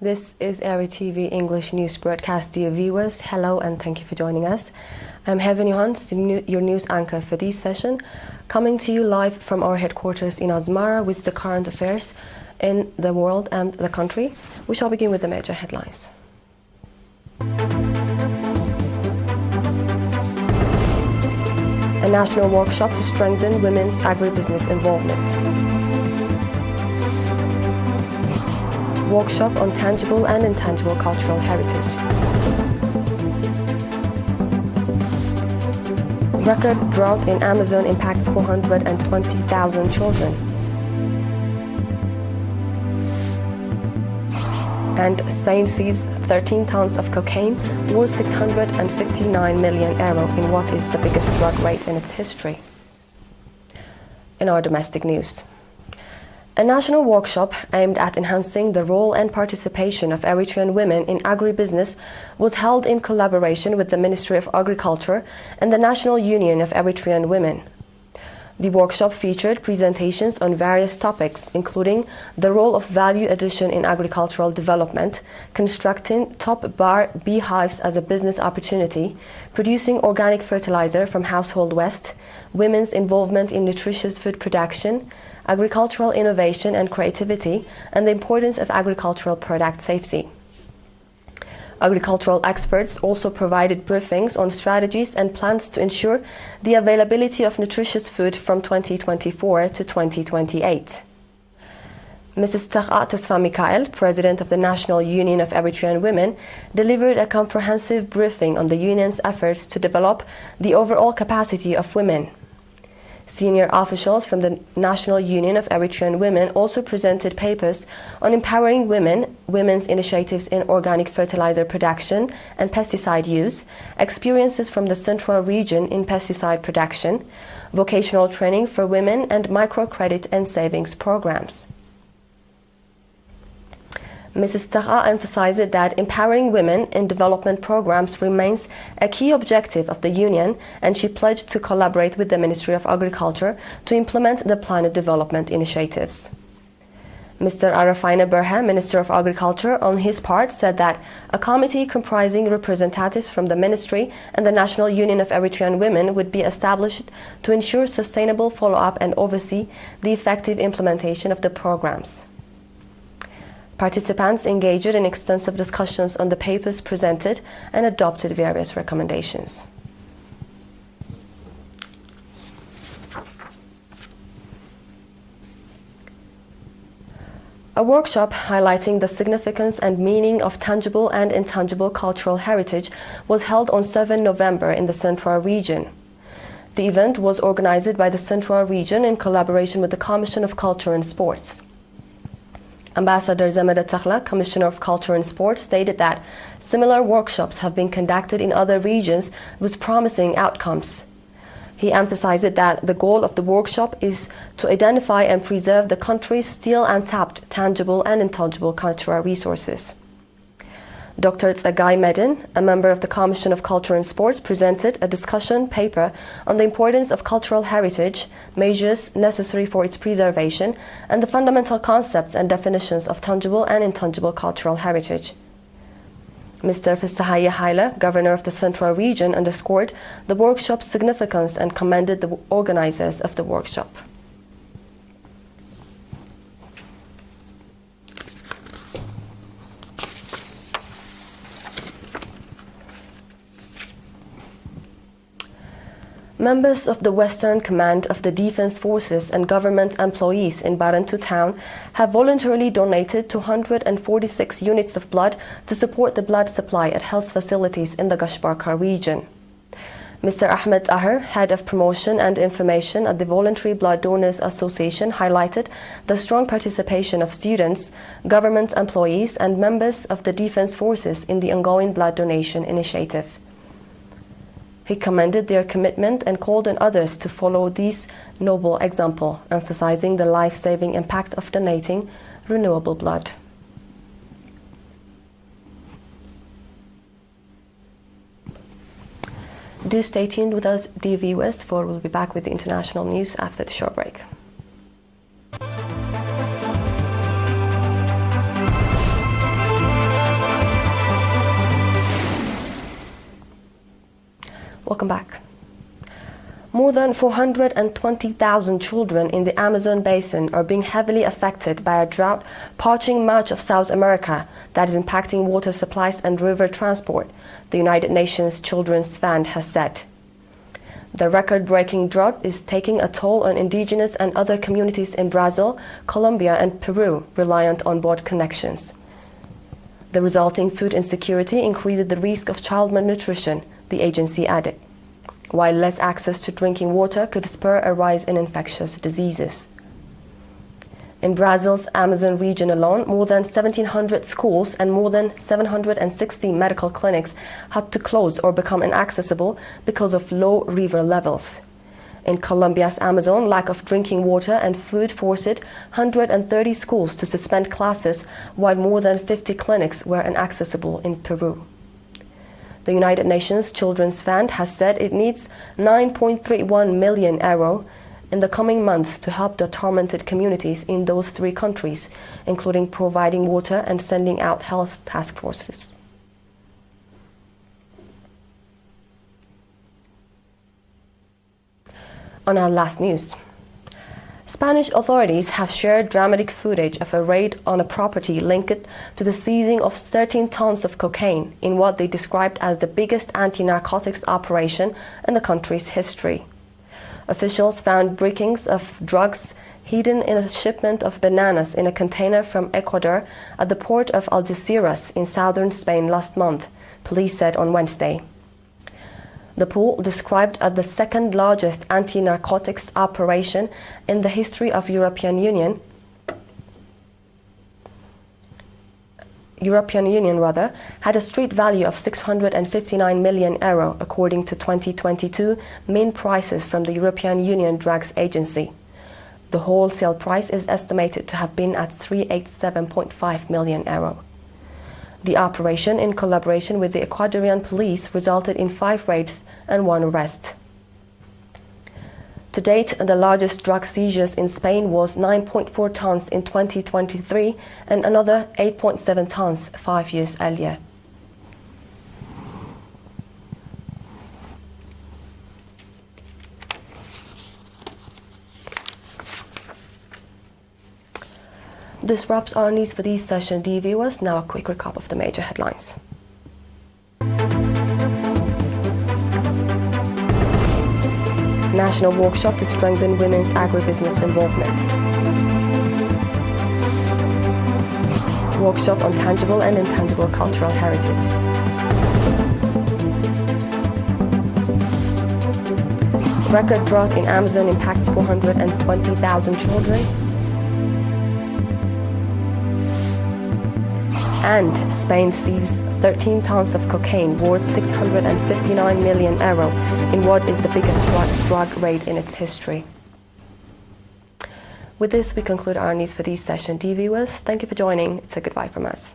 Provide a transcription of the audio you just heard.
This is ERi-TV English news broadcast. Dear viewers, hello and thank you for joining us. I'm Heaven Johans, your news anchor for this session, coming to you live from our headquarters in Asmara with the current affairs in the world and the country. We shall begin with the major headlines. A national workshop to strengthen women's agribusiness involvement. Workshop on tangible and intangible cultural heritage. Record drought in Amazon impacts 420,000 children. And Spain seized 13 tons of cocaine worth 659 million euro in what is the biggest drug raid in its history. In our domestic news, a national workshop aimed at enhancing the role and participation of Eritrean women in agribusiness was held in collaboration with the Ministry of Agriculture and the National Union of Eritrean Women. The workshop featured presentations on various topics, including the role of value addition in agricultural development, constructing top-bar beehives as a business opportunity, producing organic fertilizer from household waste, women's involvement in nutritious food production, agricultural innovation and creativity, and the importance of agricultural product safety. Agricultural experts also provided briefings on strategies and plans to ensure the availability of nutritious food from 2024 to 2028. Mrs. Taqa Tesfa Mikael, President of the National Union of Eritrean Women, delivered a comprehensive briefing on the union's efforts to develop the overall capacity of women. Senior officials from the National Union of Eritrean Women also presented papers on empowering women, women's initiatives in organic fertilizer production and pesticide use, experiences from the Central Region in pesticide production, vocational training for women, and microcredit and savings programs. Mrs. Taqa emphasized that empowering women in development programs remains a key objective of the Union, and she pledged to collaborate with the Ministry of Agriculture to implement the planned development initiatives. Mr. Arafina Berha, Minister of Agriculture, on his part, said that a committee comprising representatives from the Ministry and the National Union of Eritrean Women would be established to ensure sustainable follow-up and oversee the effective implementation of the programs. Participants engaged in extensive discussions on the papers presented and adopted various recommendations. A workshop highlighting the significance and meaning of tangible and intangible cultural heritage was held on 7 November in the Central Region. The event was organized by the Central Region in collaboration with the Commission of Culture and Sports. Ambassador Zemede Takhla, Commissioner of Culture and Sports, stated that similar workshops have been conducted in other regions with promising outcomes. He emphasized that the goal of the workshop is to identify and preserve the country's still untapped tangible and intangible cultural resources. Dr. Tsagai Medin, a member of the Commission of Culture and Sports, presented a discussion paper on the importance of cultural heritage, measures necessary for its preservation, and the fundamental concepts and definitions of tangible and intangible cultural heritage. Mr. Fisahaye Haile, Governor of the Central Region, underscored the workshop's significance and commended the organizers of the workshop. Members of the Western Command of the Defense Forces and government employees in Barentu town have voluntarily donated 246 units of blood to support the blood supply at health facilities in the Gashbarka region. Mr. Ahmed Aher, Head of Promotion and Information at the Voluntary Blood Donors Association, highlighted the strong participation of students, government employees, and members of the Defense Forces in the ongoing blood donation initiative. He commended their commitment and called on others to follow this noble example, emphasizing the life-saving impact of donating renewable blood. Do stay tuned with us, dear viewers, for we'll be back with the international news after the short break. More than 420,000 children in the Amazon basin are being heavily affected by a drought parching much of South America that is impacting water supplies and river transport, the United Nations Children's Fund has said. The record-breaking drought is taking a toll on indigenous and other communities in Brazil, Colombia and Peru reliant on boat connections. The resulting food insecurity increases the risk of child malnutrition, the agency added, while less access to drinking water could spur a rise in infectious diseases. In Brazil's Amazon region alone, more than 1,700 schools and more than 760 medical clinics had to close or become inaccessible because of low river levels. In Colombia's Amazon, lack of drinking water and food forced 130 schools to suspend classes, while more than 50 clinics were inaccessible in Peru. The United Nations Children's Fund has said it needs €9.31 million in the coming months to help the tormented communities in those three countries, including providing water and sending out health task forces. On our last news, Spanish authorities have shared dramatic footage of a raid on a property linked to the seizing of 13 tons of cocaine in what they described as the biggest anti-narcotics operation in the country's history. Officials found brickings of drugs hidden in a shipment of bananas in a container from Ecuador at the port of Algeciras in southern Spain last month, police said on Wednesday. The pool, described as the second largest anti-narcotics operation in the history of European Union, had a street value of €659 million, according to 2022 main prices from the European Union Drugs Agency. The wholesale price is estimated to have been at €387.5 million. The operation, in collaboration with the Ecuadorian police, resulted in 5 raids and 1 arrest. To date, the largest drug seizures in Spain was 9.4 tons in 2023 and another 8.7 tons 5 years earlier. This wraps our news for this session, dear viewers. Now a quick recap of the major headlines. National workshop to strengthen women's agribusiness involvement. Workshop on tangible and intangible cultural heritage. Record drought in Amazon impacts 420,000 children. And Spain seizes 13 tons of cocaine worth €659 million in what is the biggest drug raid in its history. With this, we conclude our news for this session. Dear viewers, thank you for joining. It's a goodbye from us.